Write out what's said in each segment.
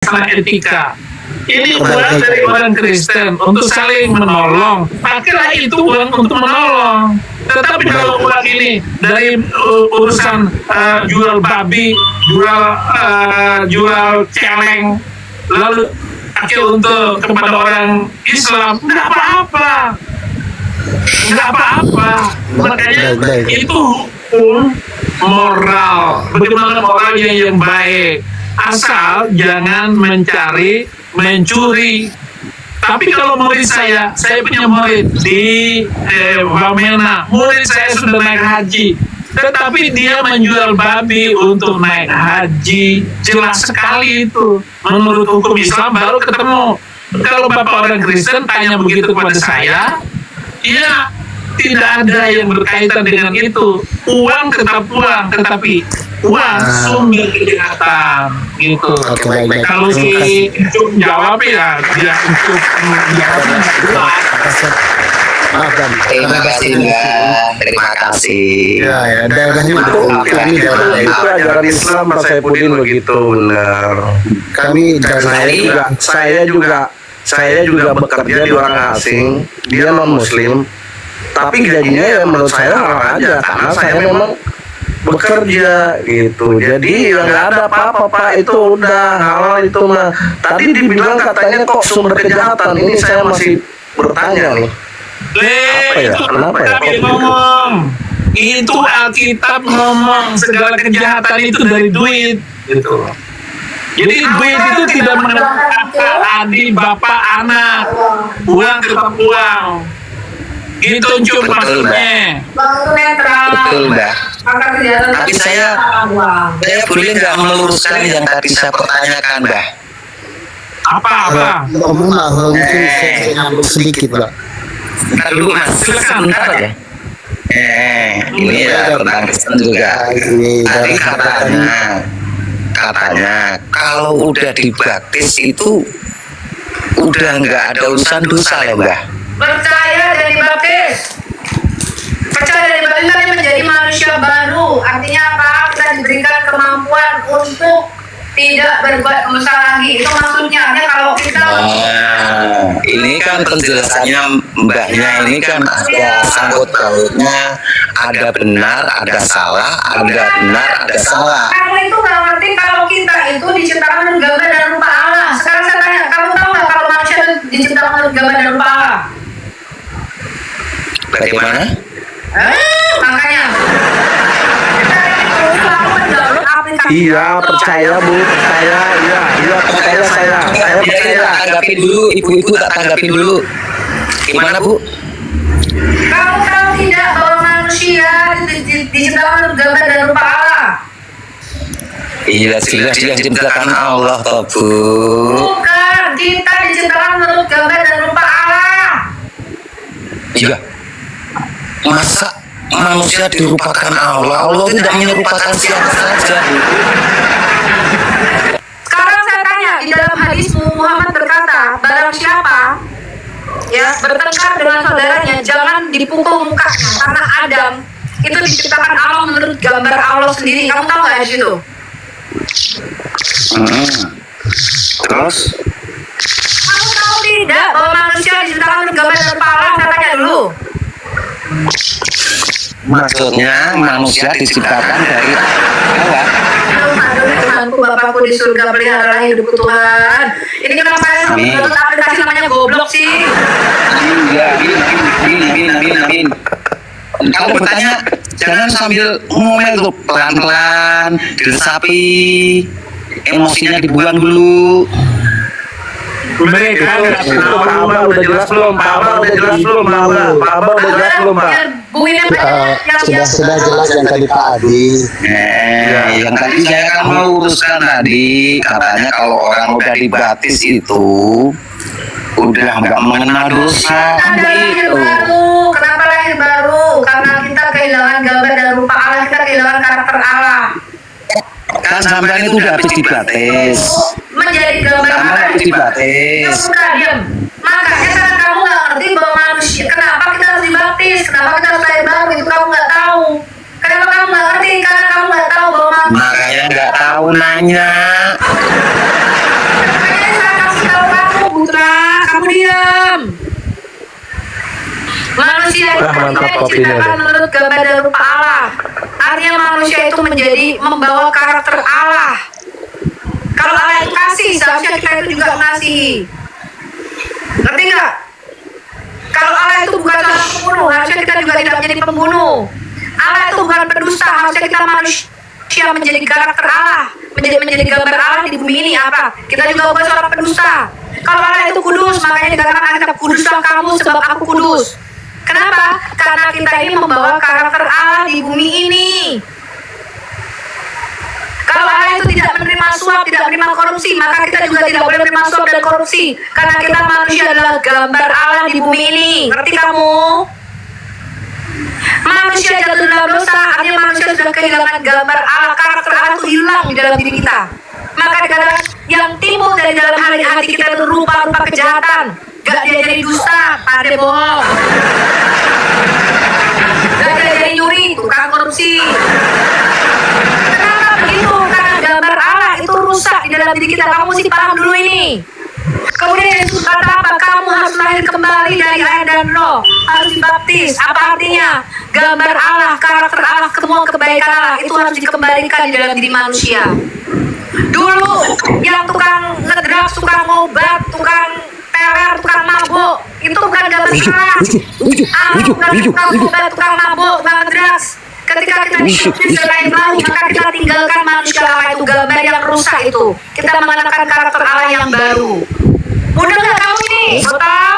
masalah etika. Ini uang dari orang Kristen untuk saling menolong. Pakailah itu uang untuk menolong. Tetapi kalau uang ini dari urusan jual babi, jual celeng, lalu pakai untuk kepada orang Islam, nggak apa-apa. Nggak apa-apa. Makanya itu hukum moral. Bagaimana moralnya yang baik. Asal jangan mencuri. Tapi kalau murid saya punya murid di Wamena, murid saya sudah naik haji, tetapi dia menjual babi untuk naik haji. Jelas sekali itu. Menurut hukum Islam baru ketemu. Kalau Bapak orang Kristen tanya begitu kepada saya, ya tidak ada yang berkaitan dengan itu. Uang tetap uang, tetapi uang sumber kejahatan gitu. Baik. Kalau si jawab ya dia untuk jawabnya Terima kasih Mbak, terima kasih. Ya, daerah itu kami daerah Itu ajaran Islam Pak Saipudin begitu, benar. kami dari Saya juga bekerja di orang asing, dia non Muslim. Tapi gajinya ya menurut saya halal aja, karena saya memang bekerja gitu. Jadi ya nggak ada apa-apa Pak, itu udah halal itu mah. Tadi dibilang katanya kok sumber kejahatan, ini saya masih bertanya nih. Apa ya? Kenapa ya? Kami ngomong itu Alkitab ngomong segala kejahatan itu dari duit gitu. Jadi duit itu tidak mengenal adik, bapak, anak. Uang tetap uang. Gitu Cuk maksudnya. Betul Mbak. Tapi saya boleh nggak meluruskan yang tadi saya pertanyakan Mbak? Apa? mungkin saya nyambung sedikit, Pak. Bentar dulu Mas, silakan bentar ya. Ini ya tentang Kristen juga. Tadi katanya kalau udah dibaptis itu udah nggak ada urusan dosa ya Mbak? Percaya dan dibaptis. Percaya dan dibaptis tadi menjadi manusia baru. Artinya apa? Kita diberikan kemampuan untuk tidak berbuat dosa lagi. Itu maksudnya. Artinya kalau kita ini kan penjelasannya Mbaknya ini kan ada sangkut pautnya, ada benar, ada salah, ada benar, ada salah. Kamu itu nggak ngerti kalau kita itu diciptakan menurut gambar dan rupa Allah. Sekarang saya tanya, kamu tahu nggak kalau manusia itu diciptakan menurut gambar dan rupa Allah? Bagaimana? Makanya. Iya percaya Bu, percaya saya percaya. Tanggapin dulu, ibu-ibu tak tanggapin dulu. Gimana Bu? Kamu tahu tidak bahwa manusia diciptakan menurut gambar dan rupa Allah? Iya jelas dia diciptakan Allah toh Bu. Bukan, kita diciptakan menurut gambar dan rupa Allah. Iya. Masa manusia dirupakan Allah? Allah tidak menyerupakan siapa saja. Sekarang saya tanya, di dalam hadis Muhammad berkata, barang siapa ya bertengkar dengan saudaranya jangan dipukul mukanya, karena Adam itu diciptakan Allah menurut gambar Allah sendiri. Kamu tahu nggak di situ? Terus Kamu tahu tidak bahwa manusia diciptakan menurut gambar dan rupa Allah? Saya tanya dulu. Maksudnya manusia diciptakan dari Allah. Tuhanku, Bapakku di surga, peliharalah hidupku Tuhan. Ini kenapa saya membuat aplikasi namanya goblok sih? Amin. Kalau bertanya jangan sambil ngomel tuh, pelan-pelan, diresapi, emosinya dibuang dulu. Mereka nggak itu tahu. Pak Abah udah jelas belum? Pak Abah udah jelas belum? Pak Abah udah jelas belum Pak? Sudah jelas yang tadi Pak Adi. Yang tadi saya kan mau uruskan tadi, katanya kalau orang udah dibaptis itu udah nggak mengenal dosa Ada lahir gitu. baru. Kenapa lahir baru? Karena kita kehilangan gambar dan rupa Allah, kita kehilangan karakter Allah. Kan sampean itu udah habis dibaptis. Menjadi gambar Sampean Allah. habis dibaptis. Diam. Makanya karena kamu nggak ngerti bahwa manusia, kenapa kita harus dibaptis, kenapa kita harus lahir baru, itu kamu nggak tahu. Kenapa kamu nggak ngerti? Karena kamu nggak tahu bahwa manusia. Makanya nggak tahu nanya. mantap kopinya. Diciptakan menurut gambar dan rupa Allah. Artinya manusia itu membawa karakter Allah. Kalau Allah itu kasih, seharusnya kita itu juga mengasihi. Ngerti nggak? Kalau Allah itu bukan seorang pembunuh, harusnya kita juga tidak menjadi pembunuh. Allah itu bukan pendusta, harusnya kita manusia menjadi karakter Allah, menjadi gambar Allah di bumi ini apa? Kita juga bukan seorang pendusta. Kalau Allah itu kudus, makanya dikatakan Alkitab, kuduslah kamu sebab aku kudus. Kenapa? Karena kita ini membawa karakter Allah di bumi ini. Kalau Allah itu tidak menerima suap, tidak menerima korupsi, maka kita juga tidak boleh menerima suap dan korupsi. Karena kita manusia adalah gambar Allah di bumi ini. Ngerti kamu? Manusia jatuh dalam dosa, artinya manusia sudah kehilangan gambar Allah, karakter Allah itu hilang di dalam diri kita. Maka dikatakan yang timbul dari dalam hati kita itu rupa-rupa kejahatan. Gak dia jadi dusta, pada bohong. Gak dia jadi nyuri, tukang korupsi. Kenapa begitu? Karena gambar Allah itu rusak di dalam diri kita. Kamu mesti paham dulu ini. Kemudian Yesus kata apa? Kamu harus lahir kembali dari air dan roh, harus dibaptis. Apa artinya? Gambar Allah, karakter Allah, semua kebaikan Allah itu harus dikembalikan di dalam diri manusia. Dulu yang tukang ngedrugs, tukang obat, tukang teler, tukang mabuk, itu bukan gambar Allah. Bukan tukang obat, tukang mabuk, tukang ngedrugs. Ketika kita dibaptis dan lain baru, maka kita tinggalkan manusia Allah itu, gambar yang rusak itu. Kita mengenakan karakter Allah yang baru. Udah nggak kamu ini? Betul?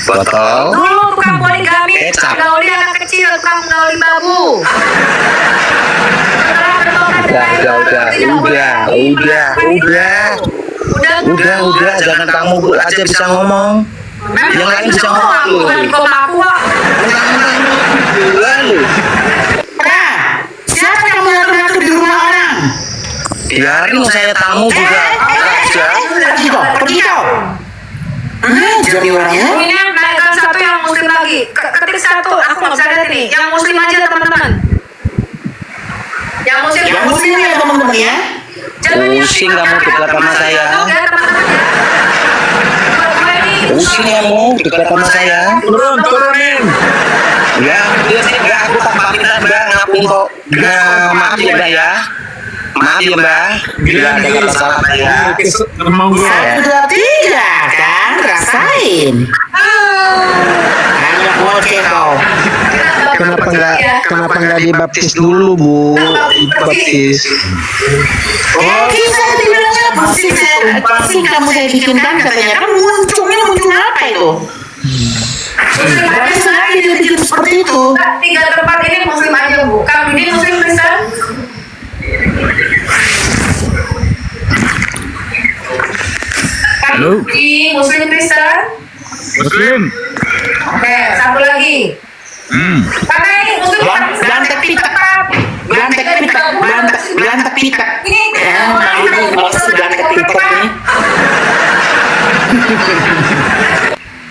Betul. Dulu tukang poligami, tukang gauli anak kecil, tukang gauli babu. Udah, jangan kamu aja bisa ngomong. Yang lain bisa ngomong lu. Nah, siapa yang mengatur-ngatur di rumah orang? Biarin saya tamu juga. Pergi kau. Jadi orangnya. Ini naikkan satu yang muslim lagi. Ketik satu, aku nggak bisa lihat nih. Yang muslim aja teman-teman. Yang muslim ya teman-teman ya. Pusing kamu dekat sama saya. Pusing kamu dekat sama saya. Turunin. Ya, dia sih enggak, aku tak pamitan Mbak, ngapun kok. Maaf ya Mbak ya. Maaf ya Mbak. Bila ada masalah ya. Monggo. 1, 2, 3 kan, rasain. Hanya bocah kau. Kenapa nggak dibaptis dulu, Bu? Dibaptis. Saya dibilangnya pasti kamu saya bikinkan katanya kan muncul apa itu? Tapi sebenarnya dia bikin seperti itu. 3 tempat ini muslim aja Bu. Kamu ini muslim Kristen? Halo. Di muslim Kristen? Muslim. Oke, satu lagi. Karena ini muslim Belantek pitak. Ini Belantek pitak ini.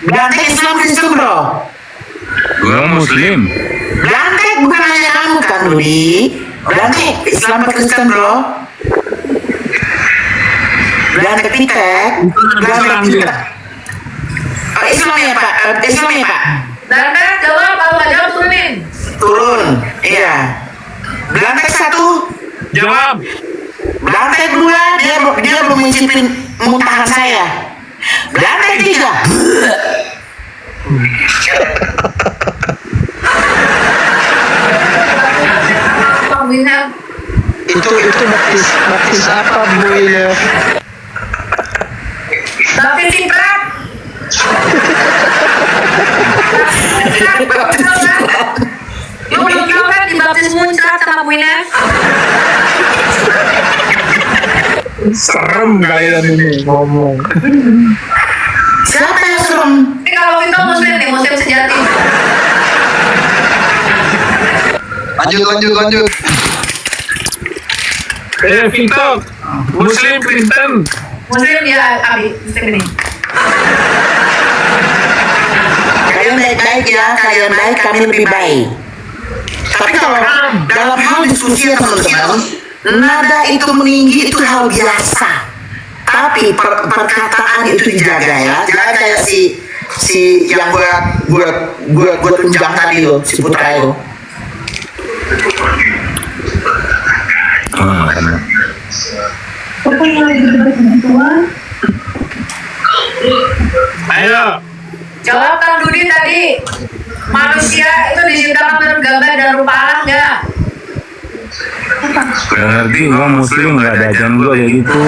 Belantek Islam Kristen bro. Gua Muslim. Belantek bukan hanya kamu kan Ludi. Belantek Islam Kristen bro. Belantek pitak. Islam ya Pak. Belantek jawab, kalau nggak jawab turunin. Turun, iya. Belantek 1. Jawab. Belantek 2, dia belum mencipin muntahan saya. Belantek 3. Itu baptis apa, Bu ya? Baptis ciprat. Lu belum tahu kan dibaptis muncrat sama Bu Ina? Serem kalian ini ngomong. Siapa yang serem? Tapi kalau itu muslim nih, muslim sejati. Lanjut. Vito. Muslim Kristen. Muslim ya, Abi, muslim ini. Kalian baik-baik ya, kalian baik, kami lebih baik. Tapi kalau dalam hal diskusi ya teman-teman, nada itu meninggi itu hal biasa. Tapi perkataan itu dijaga ya. Jangan kayak si si yang gua tunjang tadi tuh, si Putra itu. Ayo. Jawab Kang Dudi tadi. Manusia itu diciptakan menurut gambar dan rupa Allah nggak? Gak ngerti, gua muslim gak ada ajaran gua kayak gitu.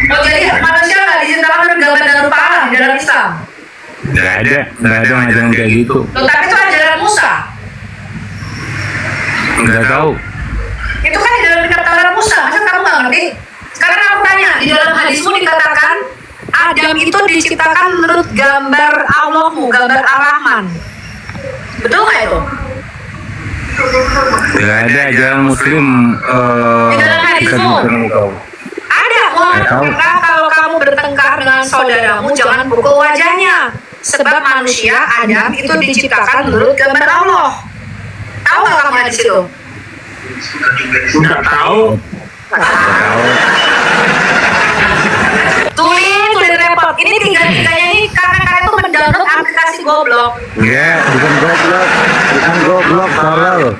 Oh jadi manusia nggak diciptakan menurut gambar dan rupa Allah di dalam Islam? Gak ada ajaran kayak gitu. Loh, tapi itu ajaran Musa. Gak tahu. Itu kan di dalam kitab Taurat Musa. Masa kamu nggak ngerti? Sekarang aku tanya, di dalam hadismu dikatakan Adam itu diciptakan menurut gambar Allahmu, gambar Ar-Rahman. Betul nggak itu? Gak ada ajaran muslim Di dalam hadismu ada. Maka kalau kamu bertengkar dengan saudaramu jangan pukul wajahnya. Sebab manusia Adam itu diciptakan menurut gambar Allah. Tahu nggak kamu hadis itu? Nggak tahu. Tulis repot. Ini tiga-tiganya ini karena kalian tuh mendownload aplikasi Goblok. Ya, bukan goblok, tolol.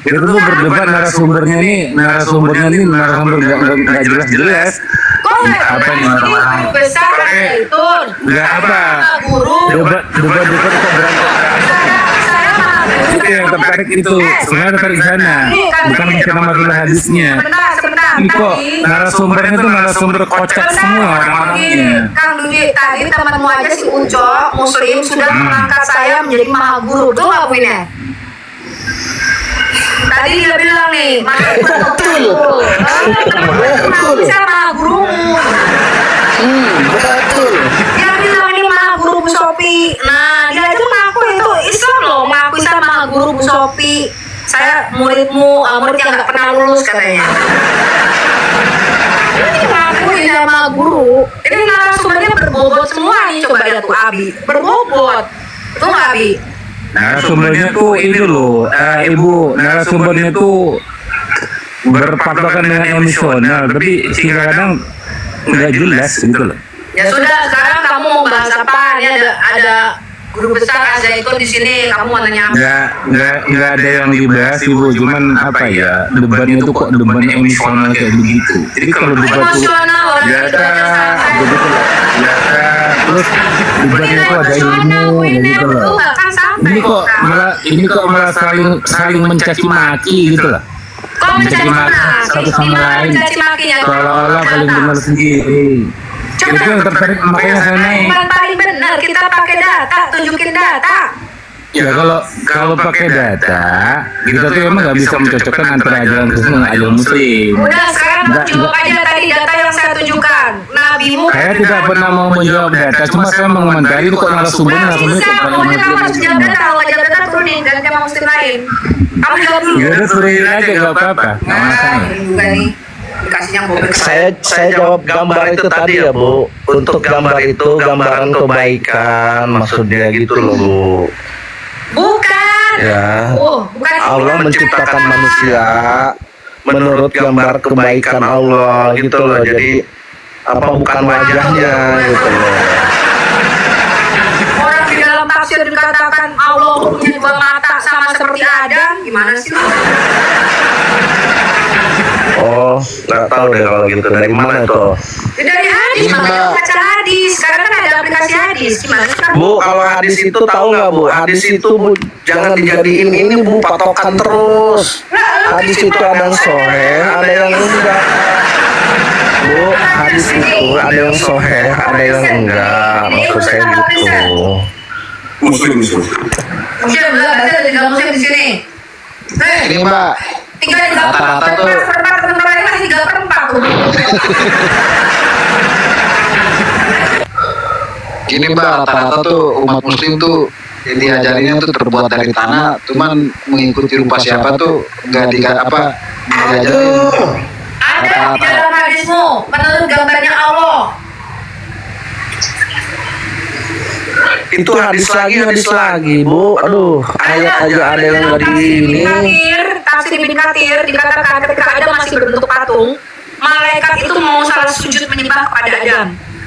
Itu tuh berdebat narasumbernya narasumber nggak jelas. Kok nggak Apa jelas? nih, Ini marah-marah? guru besar itu. Nggak apa. Guru. Debat kok berantem. Saya mah guru. Itu yang tertarik itu, sebenarnya tertarik sana, bukan bicara masalah hadisnya. Sebentar. Ini kok Tadi narasumbernya tuh narasumber kocak semua orang-orangnya. Kang Dudi, tadi temanmu aja si Uco, Muslim, sudah mengangkat saya menjadi maha guru. Betul nggak Bu Ine? Tadi dia bilang nih, maha guru. Betul. Saya maha gurumu. Betul. Dia bilang ini maha guru Bu Sopi. Nah, dia aja mengaku itu Islam loh, mengaku saya maha guru Bu Sopi. Saya muridmu, murid yang nggak pernah lulus katanya. Ini mengaku ini sama guru. Ini narasumbernya berbobot semua nih. Coba lihat tuh Abi, berbobot. Itu nggak Abi? Narasumbernya tuh ini loh, Ibu, narasumbernya tuh berpatokan dengan emosional, tapi kadang nggak jelas gitu loh. Ya sudah, sekarang kamu mau bahas apa? Ini ada guru besar Azaitun di sini. Kamu mau nanya apa? Nggak ada yang dibahas Ibu, cuman apa ya, debatnya tuh kok debatnya emosional kayak begitu. Jadi kalau debat tuh Emosional orang biasa itu begitu loh, biasa. Terus debatnya tuh ada ilmu kayak gitu loh. Ini kok malah saling mencaci maki gitu loh. Kok mencaci maki? Satu sama Gimana lain. mencaci makinya? Seolah-olah paling benar sendiri. Itu yang tertarik, makanya saya naik. Bukan paling benar, kita pakai data, tunjukin data. Ya kalau pakai data, kita tuh emang nggak bisa mencocokkan antara ajaran Kristen dengan ajaran Muslim. Udah, sekarang jawab aja tadi data yang saya tunjukkan. Nabimu Saya tidak pernah mau menjawab data, cuma saya mengomentari itu kok narasumbernya Nggak bisa, kok pokoknya kamu harus jawab data. Kalau nggak jawab data turunin, ganti sama muslim lain. Kamu jawab dulu. Ya udah turunin aja nggak apa-apa. Nggak masalah. Ini juga nih. Dikasihnya bobek. Saya jawab gambar itu tadi ya Bu. Untuk gambar itu gambaran kebaikan maksudnya gitu loh Bu. Bukan. Ya. Bukan. Allah menciptakan manusia menurut gambar kebaikan Allah gitu loh. Jadi apa bukan wajahnya gitu loh. Orang di dalam tafsir dikatakan Allah punya dua mata sama seperti Adam. Gimana sih lu? Oh, nggak tahu deh kalau gitu. Dari mana tuh? Ya, dari hadis, makanya baca hadis. Sekarang kan ada aplikasi hadis. Gimana sih kamu? Bu, kalau hadis itu tahu nggak Bu? Hadis itu Bu jangan dijadiin ini Bu patokan terus. Hadis itu ada yang soleh, ada yang enggak. Bu, hadis itu ada yang soleh, ada yang enggak. Maksud saya gitu. Muslim. Muslim, ada tiga muslim di sini. Ini Mbak, Tiga Rata-rata tuh- sebentar lagi masih 3/4 tuh. gini Mbak, rata-rata tuh umat Muslim tuh yang diajarinnya tuh terbuat dari tanah, cuman mengikuti rupa siapa tuh nggak diajarin. Ada di dalam hadismu menurut gambarnya Allah. Itu hadis lagi Bu. Aduh, ayat aja ada yang nggak di ini. Tafsir Ibn Katsir dikatakan ketika Adam masih berbentuk patung, malaikat itu mau salah sujud menyembah kepada Adam.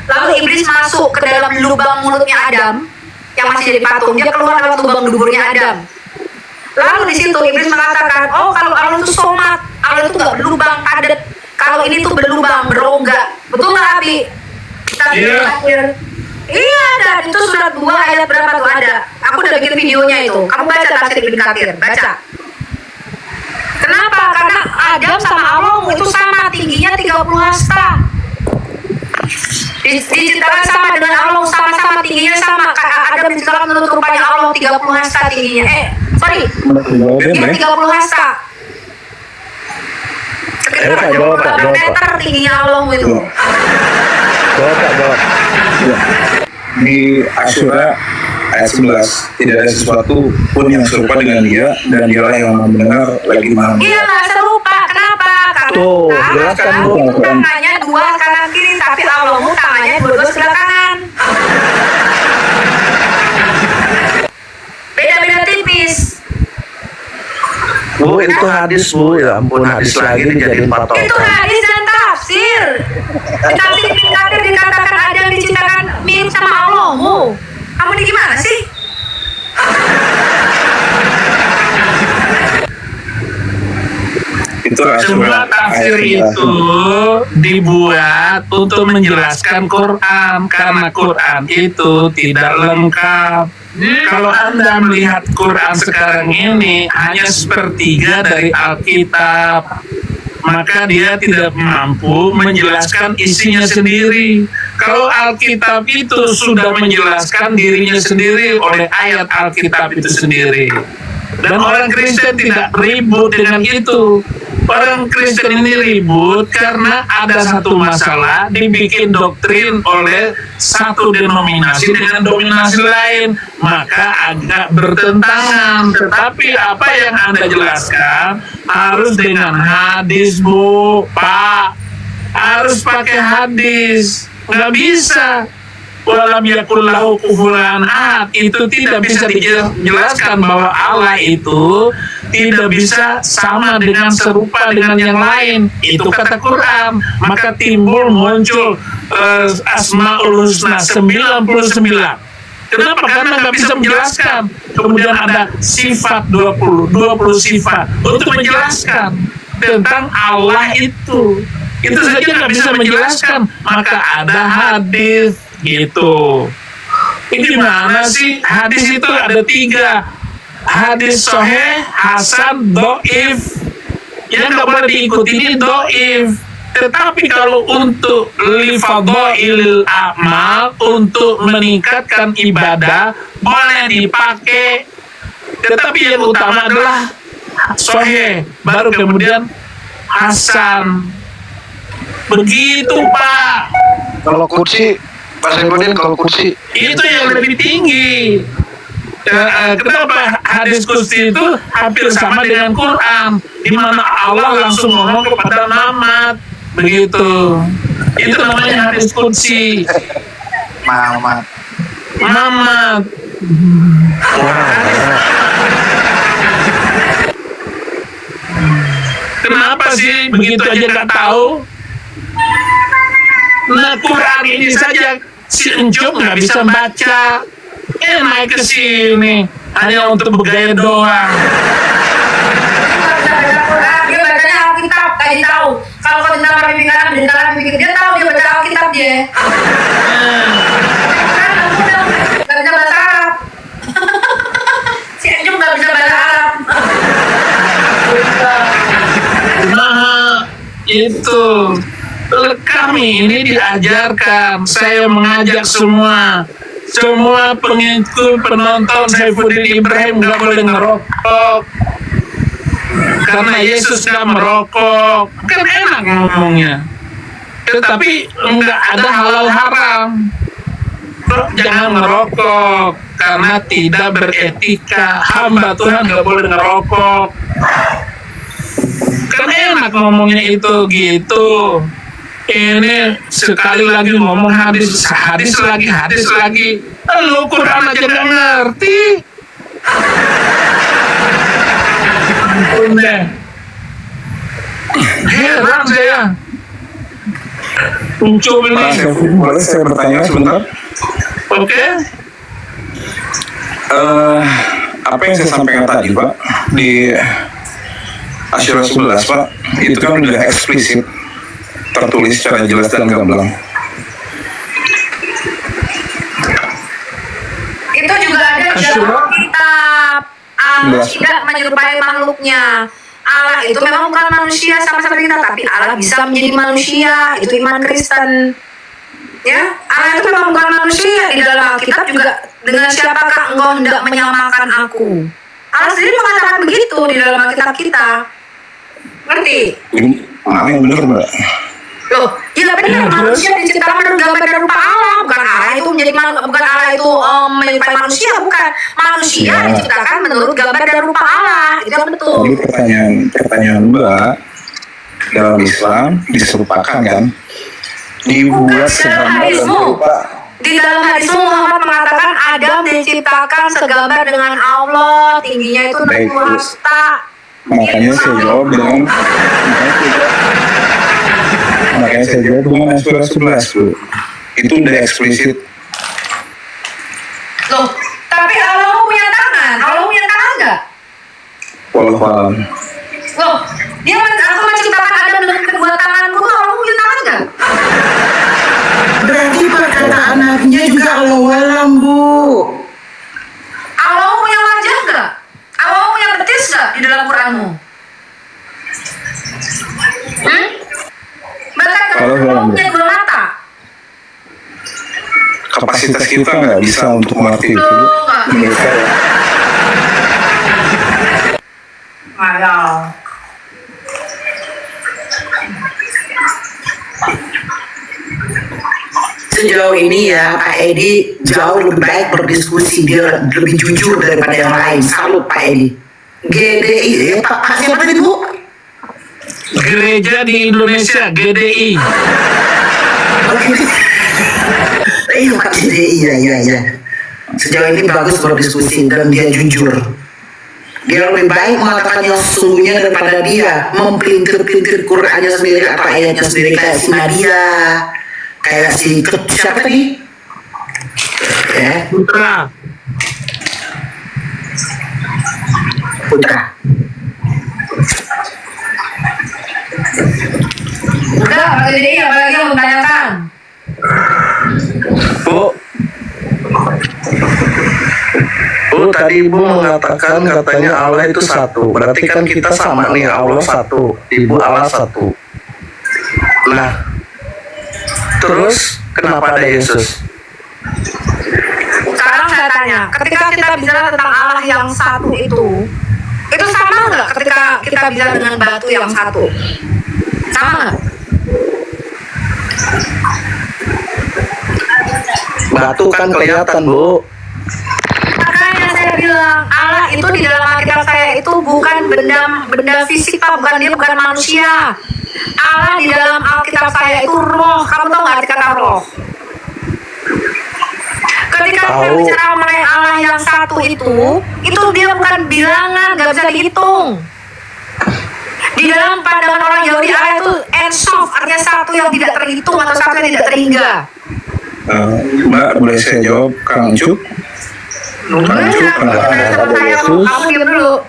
Lalu iblis masuk ke dalam lubang mulutnya Adam yang masih jadi patung. Dia keluar lewat lubang duburnya Adam. Lalu di situ iblis mengatakan, oh kalau Allah itu somat, Allah itu nggak berlubang padat. Kalau ini tuh berlubang, berongga. Betul nggak, Abi? Kita Iya, dan itu surat 2 ayat berapa tuh ada? Aku udah bikin videonya itu. Kamu baca tafsir Ibnu Katsir, baca. Kenapa? Karena Adam sama Allah itu sama, tingginya 30 hasta. Diciptakan sama dengan Allah, sama-sama tingginya sama. Adam diciptakan menurut rupanya Allah 30 hasta tingginya. Tingginya 30 hasta. Sekitar 40 meter tingginya Allah itu. Jawab. Di Asyura ayat 11 tidak ada sesuatu pun yang serupa dengan dia dan dialah yang mendengar lagi maha. Iya nggak serupa, kenapa? Karena jelaskan tangannya 2 kanan kiri, tapi Allahmu tangannya 2 sebelah kanan. Beda-beda tipis. Bu, itu hadis, Bu. Ya ampun, hadis lagi dijadiin patokan. Itu hadis dan tafsir. Di tafsir Ibnu Katsir dikatakan Adam diciptakan mirip sama Allahmu. Kamu ini gimana sih? Semua tafsir itu dibuat untuk menjelaskan Quran, karena Quran itu tidak lengkap. Kalau Anda melihat Quran sekarang ini hanya sepertiga dari Alkitab, maka dia tidak mampu menjelaskan isinya sendiri. Kalau Alkitab itu sudah menjelaskan dirinya sendiri oleh ayat Alkitab itu sendiri. Dan orang Kristen tidak ribut dengan itu. Orang Kristen ini ribut karena ada satu masalah dibikin doktrin oleh satu denominasi dengan dominasi lain, maka agak bertentangan. Tetapi apa yang Anda jelaskan harus dengan hadis, Bu, Pak. Harus pakai hadis. Nggak bisa. Walam yakul lahu kufuwan ahad, itu tidak bisa dijelaskan bahwa Allah itu tidak bisa sama dengan serupa dengan yang lain. Itu kata Quran. Maka muncul Asmaul Husna 99. Kenapa? Karena nggak bisa menjelaskan. Kemudian ada sifat 20 sifat untuk menjelaskan tentang Allah itu. Itu saja nggak bisa menjelaskan. Maka ada hadis. Gitu. Ini gimana sih? Hadis itu ada 3. Hadis sahih, hasan, doif. Yang nggak boleh diikuti ini doif. Tetapi kalau untuk lifadhailil amal, untuk meningkatkan ibadah, boleh dipakai. Tetapi yang utama adalah sahih, baru kemudian hasan. Begitu, Pak. Kalau kursi, Pak Saifudin, kalau kursi itu yang lebih tinggi. Kenapa hadis kursi itu hampir sama dengan Quran, di mana Allah langsung ngomong kepada Muhammad, begitu. Itu namanya hadis kursi. Muhammad. Kenapa sih begitu aja nggak tahu? Nah, Quran ini saja si Encum nggak bisa baca. Naik ke sini hanya untuk bergaya doang. Dia bacanya Alkitab, kayak tahu. Kalau kau tentang mimpi kanan, dia tahu dia baca Alkitab dia. Nggak bisa bahasa Arab. Si Encum nggak bisa bahasa Arab. Nah, itu. Kami ini diajarkan, saya mengajak semua pengikut penonton Saifuddin Ibrahim nggak boleh ngerokok, karena Yesus nggak merokok. Kan enak ngomongnya, tetapi nggak ada halal haram. Jangan ngerokok karena tidak beretika. Hamba Tuhan nggak boleh ngerokok. Kan enak ngomongnya itu gitu. Ini sekali lagi ngomong hadis lagi. Lu Quran aja gak ngerti. Ampun deh. Heran saya. Ucup ini. Pak Syafrin, boleh saya bertanya sebentar? Oke. Apa yang saya sampaikan tadi Pak di Asyura 11 Pak, itu kan sudah eksplisit tertulis secara jelas dan gamblang. Itu juga ada di dalam kitab. Allah tidak menyerupai makhluknya. Allah itu memang bukan manusia sama seperti kita, tapi Allah bisa menjadi manusia. Itu iman Kristen. Ya, Allah itu memang bukan manusia. Di dalam Alkitab juga, dengan siapakah engkau hendak menyamakan aku? Allah sendiri mengatakan begitu di dalam Alkitab kita. Ngerti? Ini mana yang benar Mbak? Loh, ya benar, manusia diciptakan menurut gambar dan rupa Allah. Bukan Allah itu menjadi bukan Allah itu menyerupai manusia, bukan. Manusia diciptakan menurut gambar dan rupa Allah. Itu yang betul. Jadi pertanyaan Mbak, dalam Islam diserupakan kan? Dibuat segambar dan serupa. Di dalam hadismu Muhammad mengatakan Adam diciptakan segambar dengan Allah, tingginya itu 60 hasta. Makanya saya jawab dengan Asyura 11 Bu. Itu udah eksplisit. Loh, tapi Allah punya tangan. Allah punya tangan nggak? Wallahu a'lam. Loh, aku menciptakan Adam dengan kedua tanganku. Allah punya tangan nggak? Berarti perkataan nabinya juga Allah alam, Bu. Allah punya wajah nggak? Allah punya betis nggak di dalam Quranmu? Bahkan Allah punya dua mata. Kapasitas kita nggak bisa untuk mengerti itu menurut saya. Ayah. Sejauh ini ya Pak Edi jauh lebih baik berdiskusi, dia lebih jujur daripada yang lain. Salut Pak Edi. GDI Pak siapa itu Bu? Gereja di Indonesia, GDI. Iya Pak GDI ya. Sejauh ini bagus berdiskusi dan dia jujur. Dia lebih baik mengatakan yang sesungguhnya daripada dia mempelintir-pelintir Qurannya sendiri atau ayatnya sendiri kayak si Nadia, kayak si siapa tadi? Putra. Udah, Pak GDI apalagi yang menanyakan? Bu, tadi Ibu mengatakan katanya Allah itu satu. Berarti kan kita sama nih, Allah satu, Ibu Allah satu. Nah, terus kenapa ada Yesus? Sekarang saya tanya, ketika kita bicara tentang Allah yang satu itu sama nggak ketika kita bicara dengan batu yang satu? Sama nggak? Batu kan kelihatan Bu. Makanya saya bilang Allah itu di dalam Alkitab saya itu bukan benda fisik Pak, dia bukan manusia. Allah di dalam Alkitab saya itu roh. Kamu tahu nggak arti kata roh? Ketika kita bicara mengenai Allah yang satu itu dia bukan bilangan, nggak bisa dihitung. Di dalam pandangan orang Yahudi Allah itu ensof, artinya satu yang tidak terhitung atau satu yang tidak terhingga. Mbak, boleh saya jawab Kang Ucup? Kang Ucup, kenapa ada Yesus? Kamu diam dulu.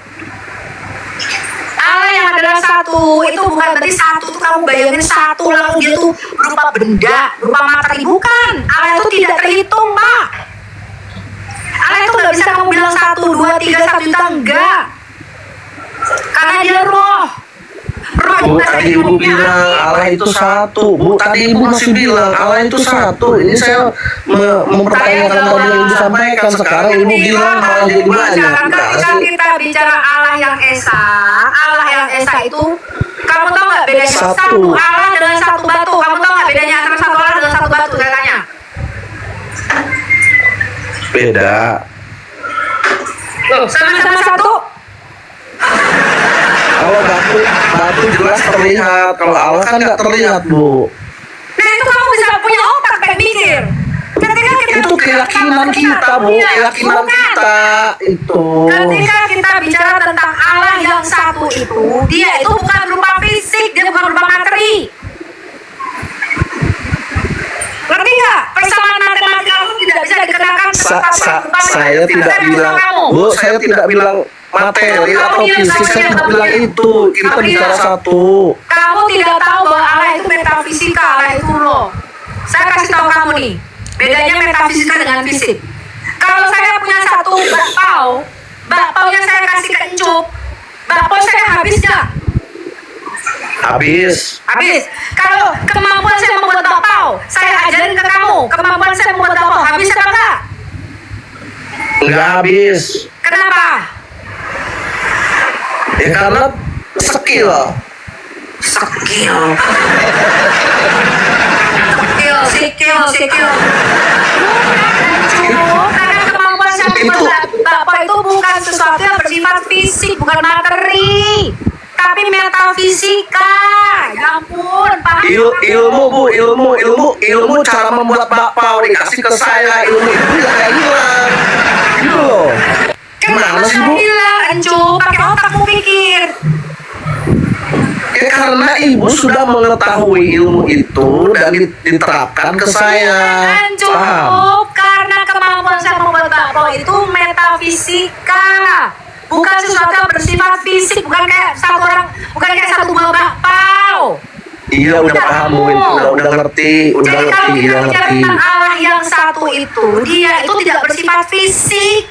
Allah yang adalah satu itu bukan berarti satu itu kamu bayangin satu lalu dia tuh berupa benda, berupa materi, bukan. Allah itu tidak terhitung Pak. Allah itu nggak bisa kamu bilang 1, 2, 3, 1 juta, enggak. Karena dia roh. Bu, tadi Ibu bilang Allah itu satu. Bu, tadi Ibu masih bilang Allah itu satu. Ini saya mempertanyakan tadi yang Ibu sampaikan. Sekarang Ibu bilang malah jadi banyak. Ketika kita bicara Allah yang Esa itu, kamu tahu nggak bedanya satu Allah dengan satu batu? Kamu tahu nggak bedanya antara satu Allah dengan satu batu? Saya tanya. Beda. Loh, sama-sama satu. Kalau batu jelas terlihat. Kalau Allah kan nggak terlihat Bu. Nah itu kamu bisa punya otak kayak mikir. Ketika kita Itu keyakinan kita Bu, keyakinan kita itu. Ketika kita bicara tentang Allah yang satu itu, dia itu bukan berupa fisik, dia bukan berupa materi. Saya tidak bilang, Bu, saya tidak bilang materi atau fisik, saya tidak bilang itu. Kita bicara satu. Kamu tidak tahu bahwa Allah itu metafisika, Allah itu loh. Saya kasih tahu kamu nih, bedanya metafisika dengan fisik. Kalau saya punya satu bakpaunya saya kasih ke Encup, bakpau saya habis gak? Habis. Habis. Kalau kemampuan saya membuat bakpau, saya ajarin ke kamu, kemampuan saya membuat bakpau, habis apa enggak? Enggak habis. Kenapa? Ya karena skill. Karena kemampuan saya membuat bakpao itu bukan sesuatu yang bersifat fisik, bukan materi, tapi metafisika. Ya ampun, paham? Ilmu Bu, ilmu cara membuat bakpao dikasih ke saya, ilmu itu ya kayak hilang. Gitu loh. Gimana sih Bu? Hilang, Encup, pakai otakmu pikir. Ya karena ibu sudah mengetahui ilmu itu dan diterapkan ke saya. Cukup, karena kemampuan saya membuat bakpao itu metafisika, bukan sesuatu yang bersifat fisik, bukan kayak satu buah bakpao. Iya udah paham Bu, udah ngerti, Jadi kalau kita bicara tentang Allah yang satu itu, dia itu tidak bersifat fisik.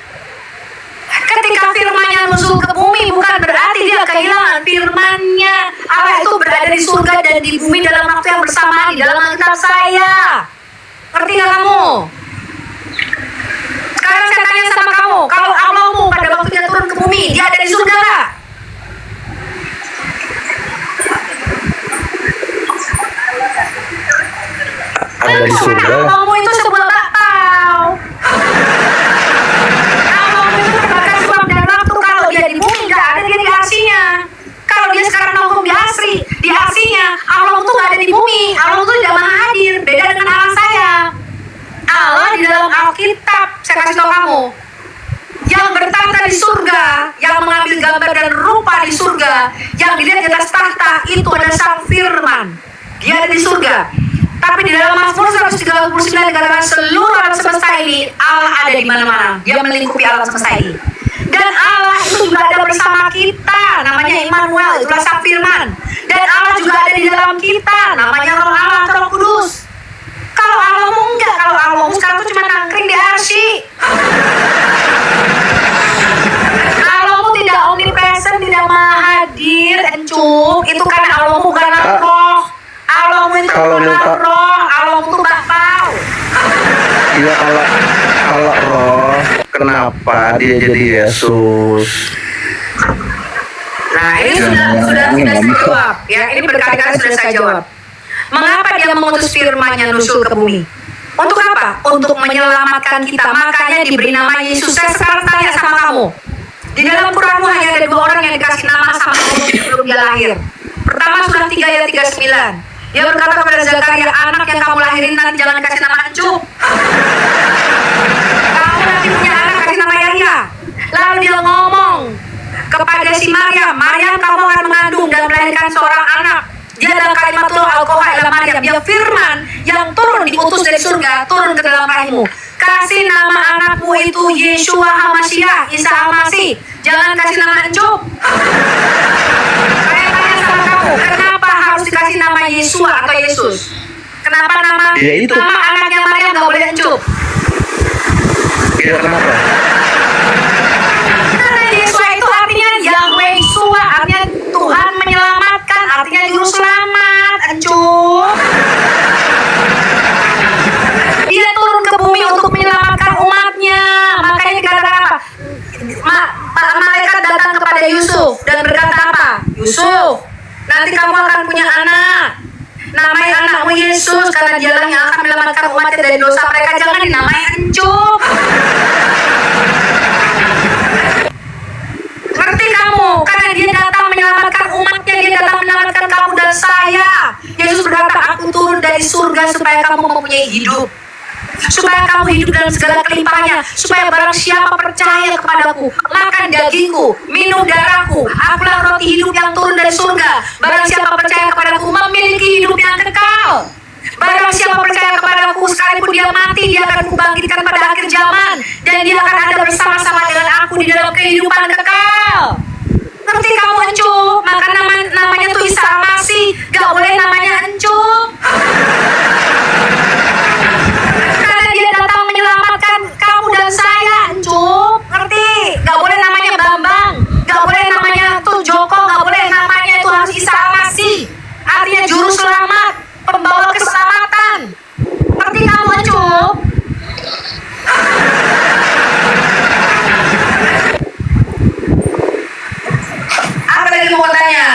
Ketika firman-Nya nusul ke bumi, bukan berarti dia kehilangan firman-Nya. Allah itu berada di surga dan di bumi dalam waktu yang bersamaan, di dalam Alkitab saya. Ngerti gak kamu? Sekarang saya tanya sama kamu, kalau Allahmu pada waktu dia turun ke bumi, dia ada di surga gak? Ada di surga. Allahmu itu sebuah bakpao. Dia di bumi nggak ada, dia di arsinya. Kalau dia sekarang nongkrong di arsinya, Allah tuh nggak ada di bumi, Allah tuh tidak maha hadir, beda dengan Allah saya. Allah di dalam Alkitab, saya kasih tahu kamu, yang bertahta di surga, yang mengambil gambar dan rupa di surga, yang dilihat di atas tahta itu adalah Sang Firman. Dia ada di surga. Tapi di dalam Mazmur 139 dikatakan seluruh alam semesta ini Allah ada di mana-mana. Dia melingkupi alam semesta ini. Dan Allah itu juga ada bersama kita, namanya Immanuel, itulah Sang Firman. Dan Allah juga ada di dalam kita, namanya Roh Allah, Roh Kudus. Kalau Allahmu enggak, kalau Allahmu sekarang tuh cuma nangkring di arsy. Allahmu tidak omnipresent, tidak maha hadir, Encup. Itu karena Allahmu bukan roh. Allahmu itu bukan roh, Allahmu itu bakpao. Iya kalau roh, kenapa dia jadi Yesus? Nah ini sudah saya jawab ya, ini berkali-kali sudah saya jawab. Mengapa dia mengutus firman-Nya nusul ke bumi? Untuk apa? Untuk menyelamatkan kita. Makanya diberi nama Yesus. Saya sekarang tanya sama kamu, di dalam Quranmu hanya ada 2 orang yang dikasih nama sama Allah sebelum dia lahir. Pertama surah 3 ayat 39. Dia berkata kepada Zakaria, anak yang kamu lahirin nanti jangan kasih nama Encup. Kamu nanti punya anak kasih nama Yahya. Lalu dia ngomong kepada si Maryam, kamu akan mengandung dan melahirkan seorang anak. Dia adalah kalimatullah al-Qoha ila Maryam. Dia firman yang turun diutus dari surga, turun ke dalam rahimmu. Kasih nama anakmu itu Yeshua HaMashiach, Isa Al-Masih. Jangan kasih nama Encup. Saya tanya sama kamu, kenapa harus dikasih nama Yeshua atau Yesus? Kenapa nama anaknya Maryam gak boleh Encup? Iya kenapa? Karena Yeshua itu artinya Yahweh Yeshua, artinya Tuhan menyelamatkan, artinya juru selamat, Encup. Dia turun ke bumi untuk menyelamatkan umatnya. Makanya dikatakan apa? Malaikat datang kepada Yusuf dan berkata apa? Yusuf, nanti kamu akan punya anak. Namai anakmu Yesus, karena dialah yang akan menyelamatkan umatnya dari dosa mereka. Jangan dinamai Encup. Ngerti kamu? Karena dia datang menyelamatkan umatnya, dia datang menyelamatkan kamu dan saya. Yesus berkata, aku turun dari surga supaya kamu mempunyai hidup, supaya kamu hidup dalam segala kelimpahannya, supaya barang siapa percaya kepadaku, makan dagingku, minum darahku, akulah roti hidup yang turun dari surga. Barang siapa percaya kepadaku memiliki hidup yang kekal. Barang siapa percaya kepadaku, sekalipun dia mati, dia akan kubangkitkan pada akhir zaman, dan dia akan ada bersama-sama dengan aku di dalam kehidupan kekal. Ngerti kamu Encup? Maka namanya tuh Isa Al-Masih, gak boleh namanya Encup. Karena dia datang menyelamatkan kamu dan saya, Encup. Ngerti? Gak boleh namanya Bambang, gak boleh namanya tuh Joko, gak boleh namanya itu harus Isa Al-Masih. Artinya juru selamat, pembawa keselamatan. Ngerti kamu Encup? Apa lagi mau tanya?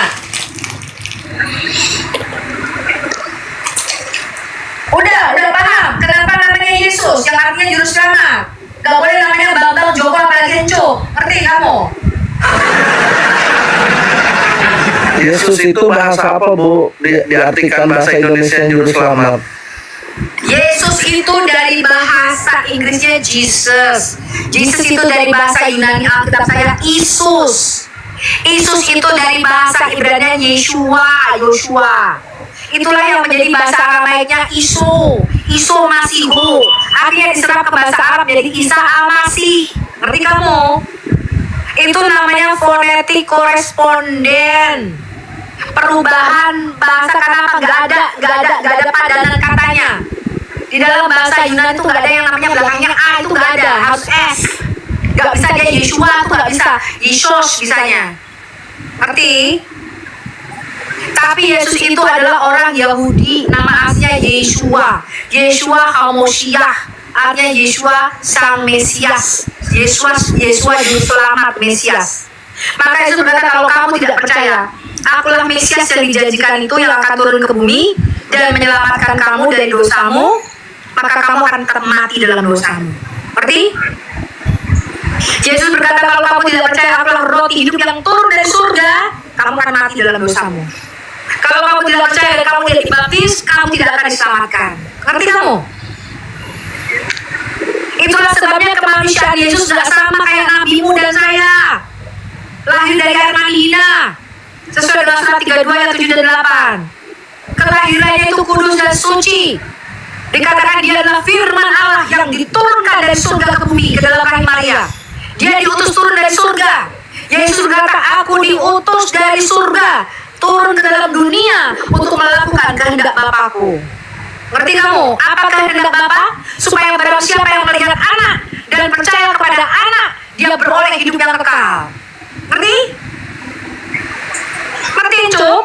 Udah paham kenapa namanya Yesus yang artinya juru selamat. Gak boleh namanya Bambang, Joko, apalagi Encup. Ngerti kamu? Yesus itu bahasa apa, Bu? Diartikan bahasa Indonesia juru selamat. Yesus itu dari bahasa Inggrisnya Jesus. Jesus itu dari bahasa Yunani Alkitab saya Isus. Isus itu dari bahasa Ibrani Yeshua, Yoshua. Itulah yang menjadi bahasa Aramaiknya Isu, Isu Masihu. Akhirnya diserap ke bahasa Arab jadi Isa Al-Masih. Ngerti kamu? Itu namanya fonetik koresponden. Perubahan bahasa kenapa nggak ada padanan katanya. Di dalam bahasa Yunani itu nggak ada yang namanya belakangnya A, itu nggak ada, harus S. Nggak bisa dia Yeshua, itu nggak bisa. Yesus bisanya. Ngerti? Tapi Yesus itu adalah orang Yahudi, nama aslinya Yeshua. Yeshua HaMoshiach, artinya Yeshua Sang Mesias. Yeshua Juru Selamat Mesias. Maka Yesus berkata, kalau kamu tidak percaya, akulah Mesias yang dijanjikan itu yang akan turun ke bumi dan menyelamatkan kamu dari dosamu, maka kamu akan tetap mati dalam dosamu. Ngerti? Yesus berkata, kalau kamu tidak percaya akulah roti hidup yang turun dari surga, kamu akan mati dalam dosamu. Kalau kamu tidak percaya dan kamu tidak dibaptis, kamu tidak akan diselamatkan. Ngerti kamu? Itulah sebabnya kemanusiaan Yesus tidak sama kayak nabimu dan saya. Lahir dari air manhina, sesuai dengan surat 32 ayat 7 dan 8. Kelahirannya itu kudus dan suci. Dikatakan dia adalah firman Allah yang diturunkan dari surga ke bumi ke dalam rahim Maria. Dia diutus turun dari surga. Yesus berkata, aku diutus dari surga turun ke dalam dunia untuk melakukan kehendak Bapakku. Ngerti kamu? Apa kehendak Bapa? Supaya barang siapa yang melihat anak dan percaya kepada anak, dia beroleh hidup yang kekal. Ngerti? Ngerti, Cuk?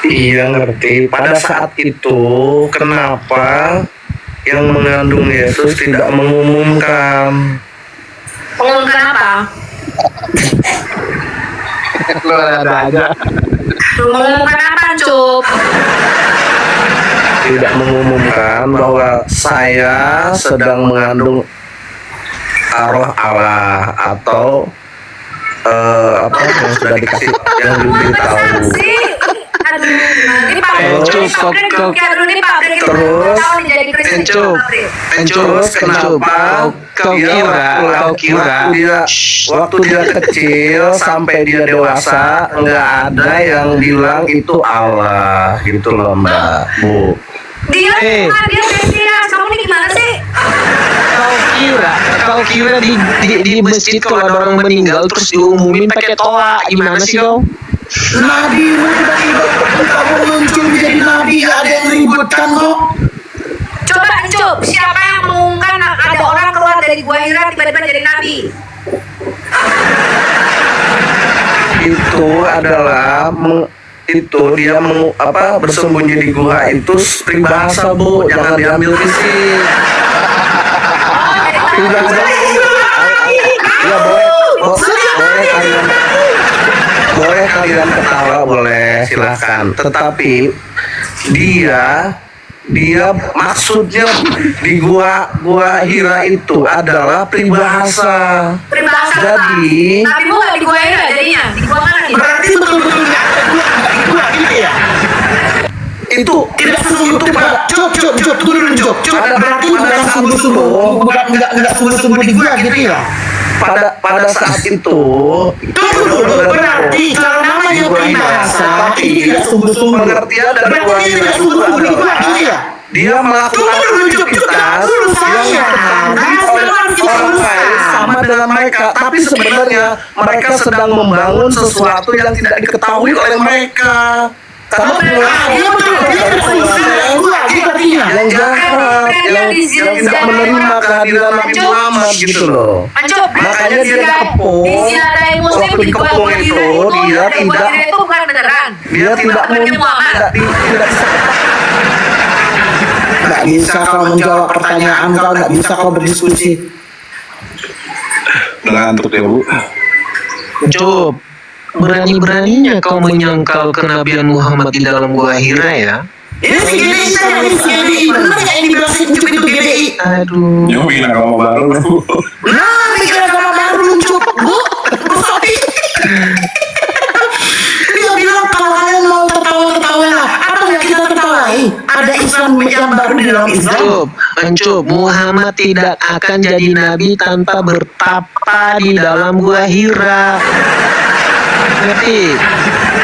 Iya ngerti. Pada saat itu kenapa yang mengandung Yesus tidak mengumumkan? Mengumumkan apa? Lu ada aja. Mengumumkan apa, Cuk? Tidak mengumumkan bahwa saya sedang mengandung arwah Allah atau apa yang sudah dikasih yang diberitahu. Terus kenapa kau kira waktu dia kecil sampai dia dewasa nggak ada yang bilang itu Allah gitu loh Mbak Bu. Dia Mesias, kamu ini gimana sih? Kau kira di masjid kalau ada orang meninggal terus diumumin pakai toa, gimana sih kau? Nabi tiba-tiba kamu muncul menjadi nabi, ada yang ributkan kok. Coba Encup, siapa yang mengumumkan ada orang keluar dari Gua Hira tiba-tiba jadi nabi? Itu adalah itu dia bersembunyi di gua itu peribahasa Bu, jangan diambil fisik. Ya boleh kalian ketawa boleh silahkan, tetapi dia maksudnya di gua Hira itu adalah peribahasa. Peribahasa Jadi Nabi mu nggak di Gua Hira jadinya? Di gua mana nih? Berarti betul-betul di gua gitu ya. itu Tidak sungguh-sungguh pada Cuk, tunggu dulu Cuk. Ada berarti bukan sungguh-sungguh, enggak sungguh-sungguh di gua gitu ya. pada saat itu Tunggu dulu, berarti kalau namanya peribahasa tidak sungguh-sungguh. pengertian dari Berarti gua dia hira tidak itu sungguh-sungguh di gua adalah gitu ya. dia melakukan aktivitas yang oleh orang lain sama dengan mereka, tapi sebenarnya mereka sedang membangun sesuatu yang tidak diketahui oleh mereka. Karena Dia betul, dia tidak sungguh-sungguh dengan gua gitu artinya. yang jahat, yang tidak menerima kehadiran Nabi Muhammad gitu loh. Mencop. Makanya dia dikepung. Di sini ada yang muslim Waktu di gua dikepung itu dia tidak itu bukan beneran. dia tidak Nggak bisa kau menjawab pertanyaan kau, nggak bisa kau berdiskusi. Ngantuk ya Bu. Cuk, berani-beraninya kau menyangkal kenabian Muhammad di dalam gua Hira ya? Ini si GBI saya, ini si GBI. Benar nggak yang dibilang si Cuk itu GBI? Aduh. Yang bikin agama baru. Nah, bikin agama baru Cuk. Bu, sorry. Dia bilang kalau kalian mau tertawa lah. Apa yang kita tertawai? Ada Islam yang baru di dalam Islam. Mencub, Muhammad tidak akan jadi nabi tanpa bertapa di dalam gua Hira. Ngerti?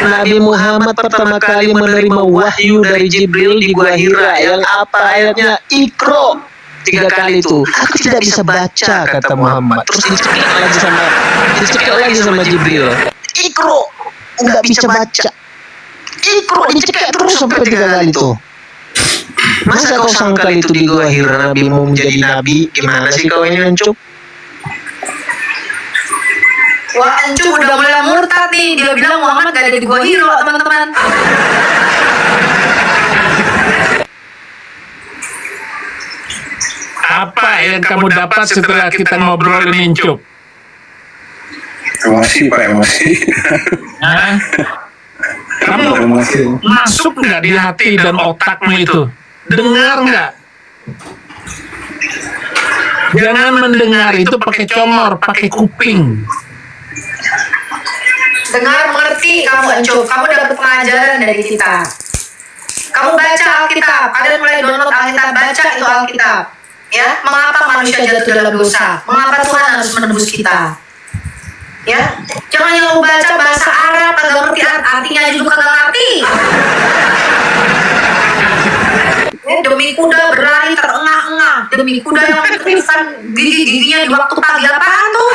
Nabi Muhammad pertama kali menerima wahyu dari Jibril di gua Hira yang apa ayatnya? Iqra. 3 kali itu. Aku tidak bisa baca kata Muhammad. Terus dicekik lagi sama Jibril. Iqra. Enggak bisa baca. Iqra dicekik terus sampai 3 kali itu. Masa kau sangkal itu di gua Hira Nabi mau menjadi nabi? Gimana sih kau ini Mencub? Wah, Encu udah mulai murtad nih. Dia bilang Muhammad gak ada di gua Hiro, teman-teman. Apa yang kamu dapat setelah kita ngobrol ini, Cuk? Emosi Pak, emosi. Hah? Kamu Emosi. masuk nggak di hati dan otakmu itu? Dengar nggak? Jangan mendengar itu pakai congor, pakai kuping. Dengar, mengerti kamu Encu. Kamu dapat pengajaran dari kita. Kamu baca Alkitab. Kalian mulai download Alkitab, baca itu Alkitab. Ya, mengapa manusia jatuh dalam dosa? Mengapa Tuhan harus menebus kita? Ya, jangan yang lu baca bahasa Arab kagak ngerti artinya juga kagak ngerti. Demi kuda berlari terengah-engah, demi kuda yang menyelipkan gigi-giginya di waktu pagi, apaan tuh?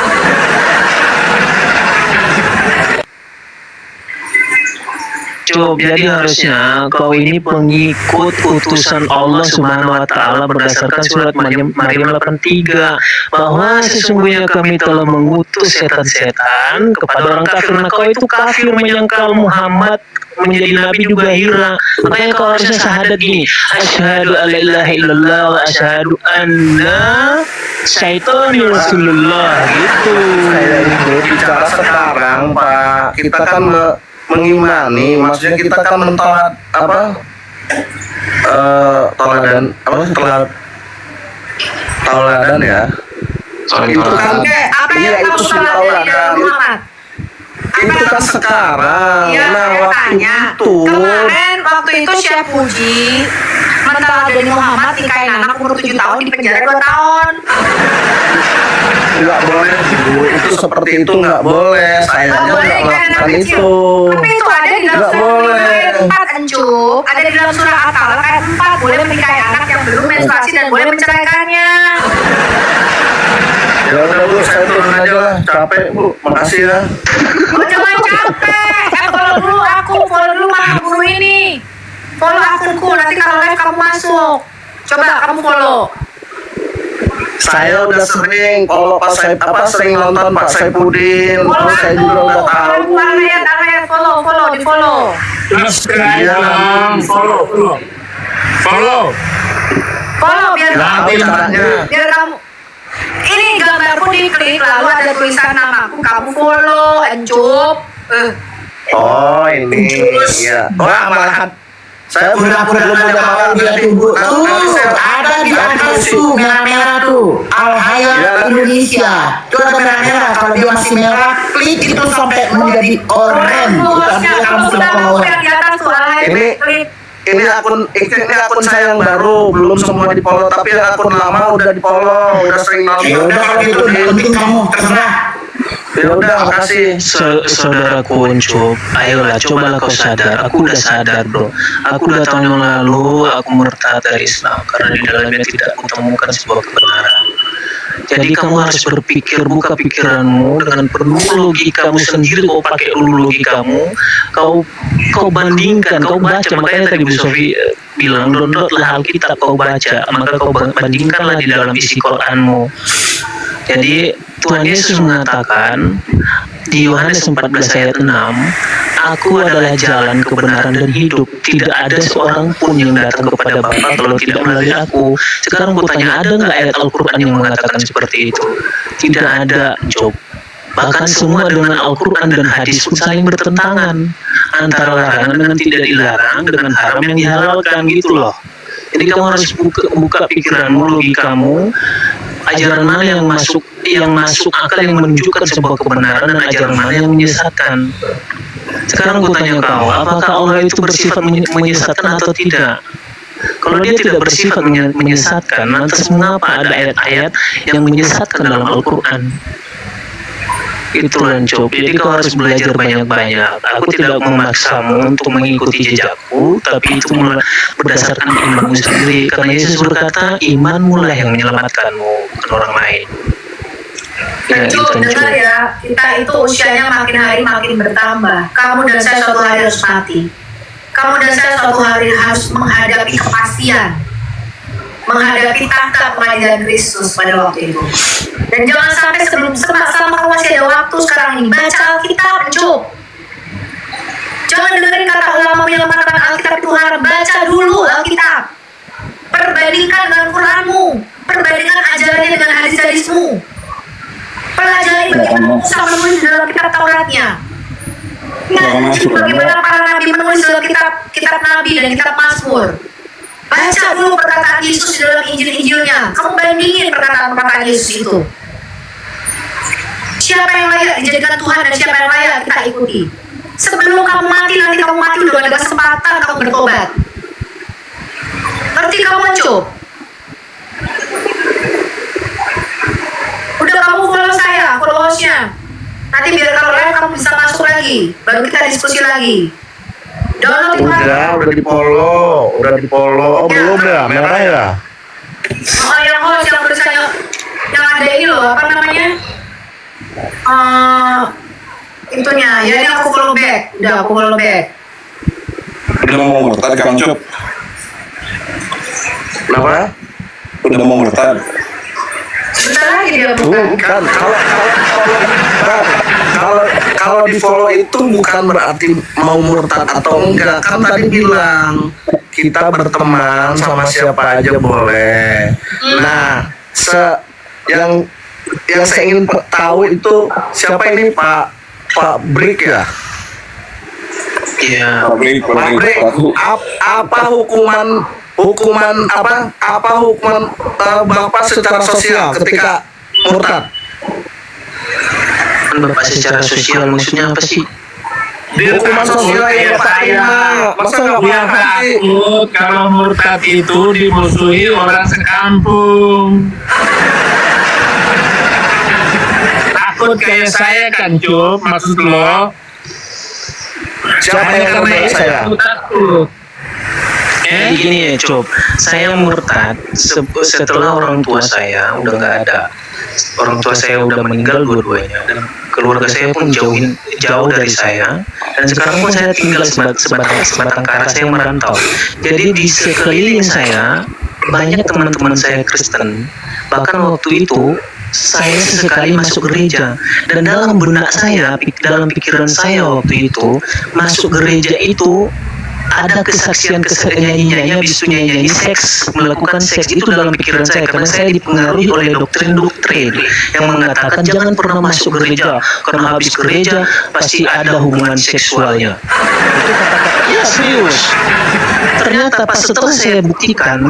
Cuk, jadi harusnya kau ini pengikut utusan Allah Subhanahu wa taala berdasarkan surat Maryam 83 bahwa sesungguhnya kami telah mengutus setan-setan kepada orang kafir. Nah, kau itu kafir menyangkal Muhammad menjadi nabi juga Hira. Makanya kau harusnya syahadat gini. Asyhadu an la ilaha illallah wa asyhadu anna syaitani rasulullah gitu. saya itu bicara sekarang Pak, kita kan mengimani, maksudnya kita kan mentauhid apa tauladan tauladan ya. Itu kan Apa iya yang kamu itu salah dari tauladan. Muhammad? Itu kan sekarang. Ya, Nah saya waktu tanya. itu Waktu itu Syekh Puji mentauladani Muhammad nikahin anak umur 7 tahun di penjara 2 tahun. nggak boleh Bu, itu seperti itu nggak boleh. Sayangnya Nggak boleh nggak nikahin melakukan anak kecil. itu. Tapi itu ada di dalam Nggak surah boleh. ayat 4 Encuk. Ada di dalam surah At-Talaq ayat 4 boleh menikahi anak yang belum menstruasi dan boleh menceraikannya. Ya udah Bu, saya turun aja lah, capek Bu, makasih ya. Oh, jangan capek. Follow dulu akun ini. Follow akunku, nanti kalau live kamu masuk. Coba kamu follow. Saya udah sering kalau Pak Said sering nonton Pak Saipudin, Follow terus saya juga udah tahu. Arayat, follow, di follow. Subscribe Iya. dong, follow. Follow biar Tahu caranya. biar kamu. Ini gambarku diklik lalu ada tulisan namaku, kamu follow, Encup. Oh ini, iya. Wah malahan saya Udah mau dia tunggu. Ada di atas tuh merah-merah tuh. Al-Hayat Indonesia. Itu ada merah-merah. Kalau dia masih merah, klik itu sampai menjadi oranye. Itu artinya kamu sudah follower. Yang di atas tuh Ini- klik. ini akun saya yang baru, belum semua di follow, tapi yang akun lama udah di follow, udah sering nonton. Ya udah kalau gitu, penting kamu terserah. Ya udah, makasih. Saudaraku Uncup, ayolah cobalah kau sadar. Aku udah sadar bro. Aku 2 tahun yang lalu aku murtad dari Islam karena di dalamnya tidak kutemukan sebuah kebenaran. Jadi kamu harus berpikir, buka pikiranmu dengan penuh logikamu sendiri. Kau pakai dulu logikamu, kau bandingkan, kau baca. Makanya tadi Bu Sofi bilang downloadlah Alkitab, kau baca, maka kau bandingkanlah di dalam isi Quranmu. Jadi Tuhan Yesus mengatakan di Yohanes 14 ayat 6, Aku adalah jalan, kebenaran, dan hidup. Tidak ada seorang pun yang datang kepada Bapa kalau tidak melalui aku. Sekarang aku tanya, ada nggak ayat Al-Quran yang mengatakan seperti itu? Tidak ada, Job. Bahkan semua dengan Al-Quran dan hadis pun saling bertentangan. Antara larangan dengan tidak dilarang, dengan haram yang dihalalkan gitu loh. Jadi kamu harus buka pikiranmu, logikamu, ajaran mana yang masuk akal, yang menunjukkan sebuah kebenaran, dan ajaran mana yang menyesatkan. Sekarang aku tanya kau, apakah Allah itu bersifat menyesatkan atau tidak? Kalau dia tidak bersifat menyesatkan, lantas mengapa ada ayat-ayat yang menyesatkan dalam Al-Quran? Itulah Job. Jadi kau harus belajar banyak-banyak. Aku tidak memaksamu untuk mengikuti jejakku, tapi itu berdasarkan imanmu sendiri. Karena Yesus berkata, imanmu lah yang menyelamatkanmu, bukan orang lain. Cuk, dengar ya, kita itu usianya makin hari makin bertambah. Kamu dan saya suatu hari harus mati. Kamu dan saya suatu hari harus menghadapi kepastian, menghadapi tahta pengadilan Kristus pada waktu itu. Dan jangan sampai selama kamu masih ada waktu sekarang ini, baca Alkitab, Cuk. Jangan dengerin kata ulama yang mengatakan Alkitab itu haram. Baca dulu Alkitab. Perbandingkan dengan Quranmu, perbandingkan ajarannya dengan hadis-hadismu. Pelajari bagaimana Musa menulis dalam kitab Tauratnya. Bagaimana para nabi menulis dalam kitab Nabi dan kitab Mazmur. Baca dulu perkataan Yesus di dalam Injil-Injilnya. Kamu bandingin perkataan Yesus itu. Siapa yang layak dijadikan Tuhan dan siapa yang layak kita ikuti. Sebelum kamu mati, nanti kamu mati udah ada kesempatan kamu bertobat. Ngerti kamu, Cuk? Udah kamu follow saya, followers-nya. Nanti biar kalau live kamu bisa masuk lagi. Baru kita diskusi lagi. Download udah di follow. Oh, ya, belum ya, merah ya. Oh, yang host yang tulisannya yang ada ini loh, apa namanya? Itunya, ya ini aku follow back. Udah aku follow back. Udah mau murtad Kang Cop. Kenapa? Udah mau murtad. Bentar lagi dia Bukan, kalau di follow itu bukan berarti mau murtad atau enggak. Kan tadi bilang kita berteman sama siapa aja boleh. Nah, yang saya ingin tahu itu siapa ini Pak Brik ya? Iya. Pak Brik, apa hukuman Bapak secara sosial ketika murtad? Bapak secara sosial maksudnya apa sih? Hukuman sosial yang Pak masa nggak Dia takut kalau murtad itu dimusuhi orang sekampung. Takut kayak saya kan, Cuk, maksud lo? Siapa yang murtad saya? Takut. Jadi gini ya, Cob, saya murtad setelah orang tua saya udah nggak ada. Orang tua saya udah meninggal dua-duanya, dan keluarga saya pun jauh dari saya. Dan sekarang pun saya tinggal sebatang kara, saya merantau. Jadi di sekeliling saya banyak teman-teman saya Kristen. Bahkan waktu itu saya sesekali masuk gereja, dan dalam benak saya, dalam pikiran saya waktu itu, masuk gereja itu ada kesaksian nyanyi seks, melakukan seks itu dalam pikiran saya, karena saya dipengaruhi oleh doktrin-doktrin yang mengatakan jangan pernah masuk gereja karena habis gereja pasti ada hubungan seksualnya. Ya serius. Ternyata pas setelah saya buktikan,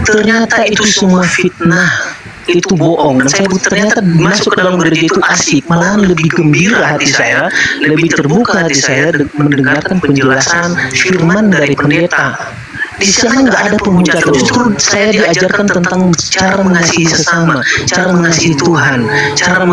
ternyata itu semua fitnah, itu bohong. Dan saya ternyata masuk ke dalam gereja itu asik, malahan lebih gembira hati saya, lebih terbuka hati saya mendengarkan penjelasan firman dari pendeta. Di sana nggak ada penghujatan. Justru saya diajarkan tentang cara mengasihi sesama, cara mengasihi Tuhan, cara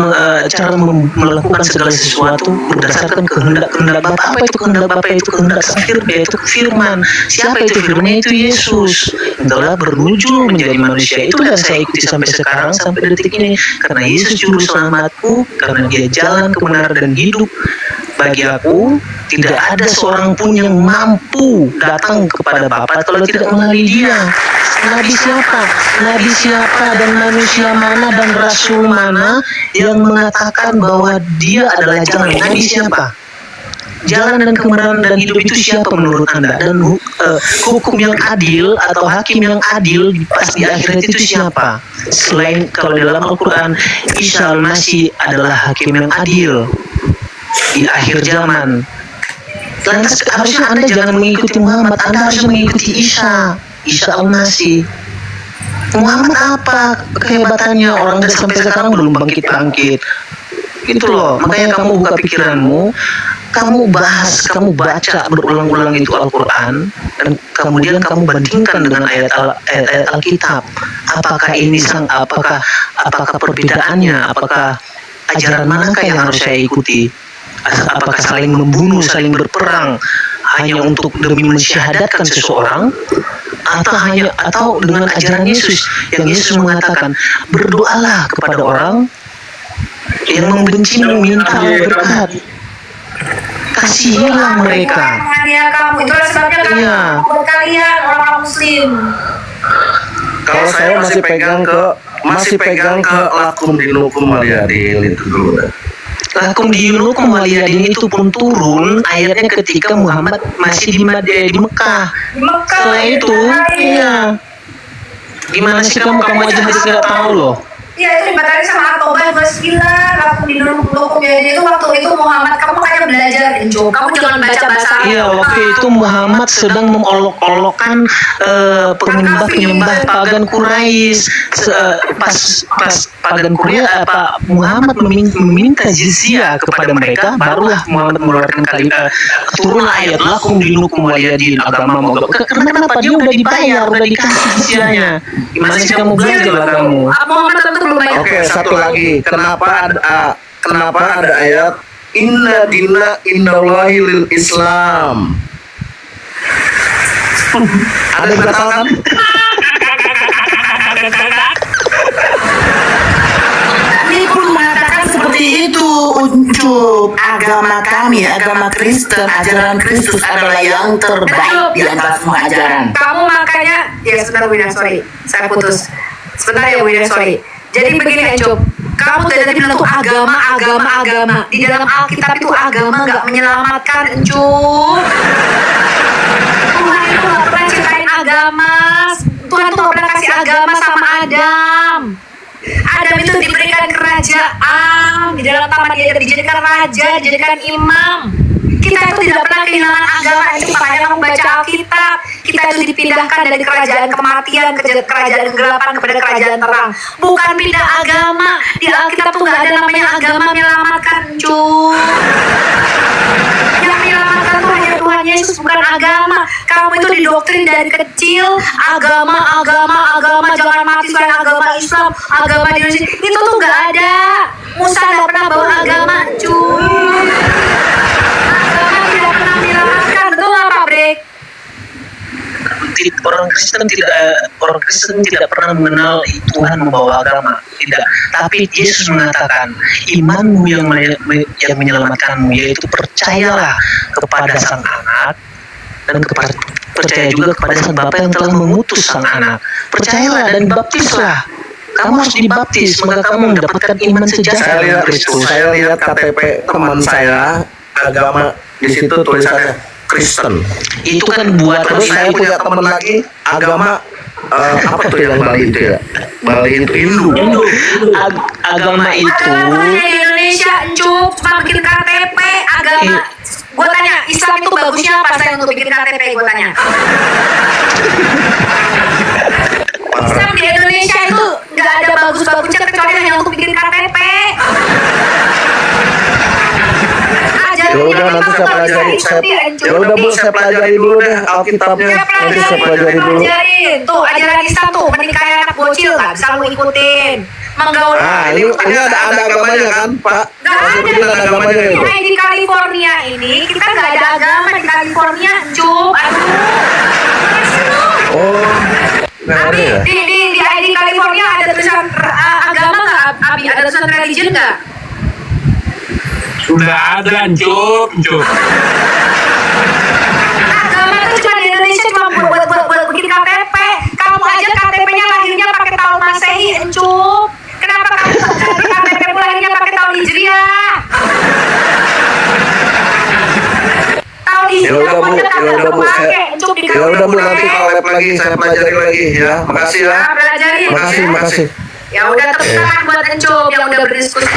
melakukan segala sesuatu berdasarkan kehendak Bapa. Apa itu kehendak Bapa? Itu kehendak Sang Firman, yaitu firman. Siapa itu firman? Itu Yesus. Telah berwujud menjadi manusia. Itulah saya ikuti sampai sekarang, sampai detik ini. Karena Yesus juru selamatku, karena Dia jalan kebenaran dan hidup. Bagi aku, tidak ada seorang pun yang mampu datang kepada Bapa kalau tidak melalui Dia. Nabi siapa? Nabi siapa dan manusia mana dan rasul mana yang mengatakan bahwa Dia adalah jalan? Nabi siapa? Jalan dan kebenaran dan hidup itu siapa menurut Anda? Dan hukum yang adil atau hakim yang adil pas di akhirat itu siapa? Selain kalau dalam Al-Quran, Isa Al-Masih adalah hakim yang adil di akhir zaman. Lantas harusnya Anda jangan mengikuti Muhammad, Anda harus mengikuti Isa Al-Masih. Muhammad apa kehebatannya? Orang sampai sekarang belum bangkit-bangkit. Gitu loh. Makanya kamu buka pikiranmu, kamu baca berulang-ulang itu Al-Quran, dan kemudian kamu bandingkan dengan ayat Alkitab. Apakah ini apakah perbedaannya? Apakah ajaran manakah yang harus saya ikuti? Apakah saling membunuh, saling berperang hanya untuk demi mensyahadatkan seseorang, atau dengan ajaran Yesus yang Yesus mengatakan, berdoalah kepada orang yang membencimu, minta berkat, kasihilah mereka. Kamu itulah sebabnya buat kalian orang Muslim. Kalau saya masih pegang ke lakum dinukum waliyadin itu dulu. Lakum dinukum waliyadin itu pun turun ayatnya ketika Muhammad masih di Mekah. Setelah itu, iya. Gimana sih kamu aja masih tidak tahu loh. Iya, itu dibatalin sama At-Taubah 29. Lakum dinukum waliyadin itu waktu itu Muhammad, kamu kayak belajar Jo. Kamu jangan baca bahasa Arab. Iya, waktu itu Muhammad sedang mengolok-olokkan penyembah pagan Quraisy. Pas pagan Quraisy, Muhammad meminta jizyah kepada mereka, barulah Muhammad mengeluarkan turun ayat lakum dinukum waliyadin, agama mogok. Kenapa? Dia udah dibayar, udah dikasih jizyahnya. Gimana sih kamu belajar lah kamu? Muhammad tentu belum bayar. Oke, satu lagi. Kenapa ada ayat Inna dina indallahi lil Islam? Ada yang batalkan? Ini pun mengatakan seperti itu. Untuk agama kami, agama Kristen, ajaran Kristus adalah yang terbaik di antara semua ajaran. Kamu makanya, ya sebentar Wina, sorry, saya putus. Sebentar ya Wina, sorry. Jadi begini Encop, kamu tadi bilang tuh agama. Di dalam Alkitab itu agama nggak menyelamatkan Encop. Tuhan itu nggak pernah ciptain agama. Tuhan tuh nggak pernah kasih agama sama Adam. Adam itu diberikan kerajaan, di dalam taman dia dijadikan raja, dijadikan imam. Kita itu tidak pernah kehilangan agama, itu makanya kamu baca Alkitab. Kita itu dipindahkan dari kerajaan kematian ke kerajaan kegelapan kepada kerajaan terang. Bukan pindah agama. Di Alkitab tuh nggak ada namanya agama menyelamatkan, cuy. Yang menyelamatkan tuh hanya Tuhan Yesus, bukan agama. Kamu itu didoktrin dari kecil, agama, jangan mati selain agama Islam, agama di Indonesia. Itu tuh nggak ada. Musa nggak pernah bawa agama, cuy. Orang Kristen tidak pernah mengenal Tuhan membawa agama, tidak. Tapi Yesus mengatakan imanmu yang menyelamatkanmu, yaitu percayalah kepada Sang Anak dan percaya juga kepada Sang Bapa yang telah mengutus Sang Anak. Percayalah dan baptislah. Kamu harus dibaptis, maka kamu mendapatkan iman sejahtera Kristus. Saya lihat KTP teman saya, agama di situ tulisannya Kristen. Itu kan buat terus saya punya teman lagi agama apa tuh yang Bali itu ya? Bali itu Hindu. Agama itu di Indonesia Encuk cuma bikin KTP agama. Gue tanya Islam itu bagusnya apa saya untuk bikin KTP? Gue tanya. Islam di Indonesia itu nggak ada bagus-bagusnya kecuali hanya untuk bikin KTP. Ya udah nanti saya pelajari. Ya udah Bu, saya pelajari dulu deh Alkitabnya. Nanti saya pelajari dulu. Tuh ajaran Islam tuh menikahi anak bocil nggak bisa lu ikutin. Menggauli. Ini ada agamanya kan Pak? Nggak ada. Ada agamanya itu. Nah, di California ini kita nggak ada agama di California, Cuk. Oh, nggak ada ya? Di California ada tulisan agama nggak, Abi? Ada tulisan religion nggak? Sudah ada, Cuk. Agama itu cuma di Indonesia cuma buat bikin KTP. Kamu aja KTP-nya lahirnya pakai tahun Masehi, Cuk. Kenapa kamu cari KTP lahirnya pakai tahun Hijriah? Tahun Hijriah pun kita nggak pakai, Cuk, di Ya udah Bu, nanti kalau lab lagi saya pelajari lagi ya. Makasih ya. Pelajari. Makasih. Ya udah, tepuk tangan buat Encuk yang udah berdiskusi.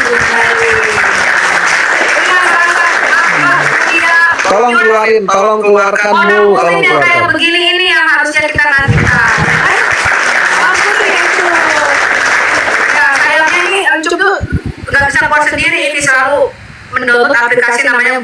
Tolong keluarkan Bu, tolong keluarkan. Kayak begini ini yang harusnya kita nantikan. Ya, kayaknya ini Encuk tuh nggak bisa kuat sendiri, ini selalu mendownload aplikasi namanya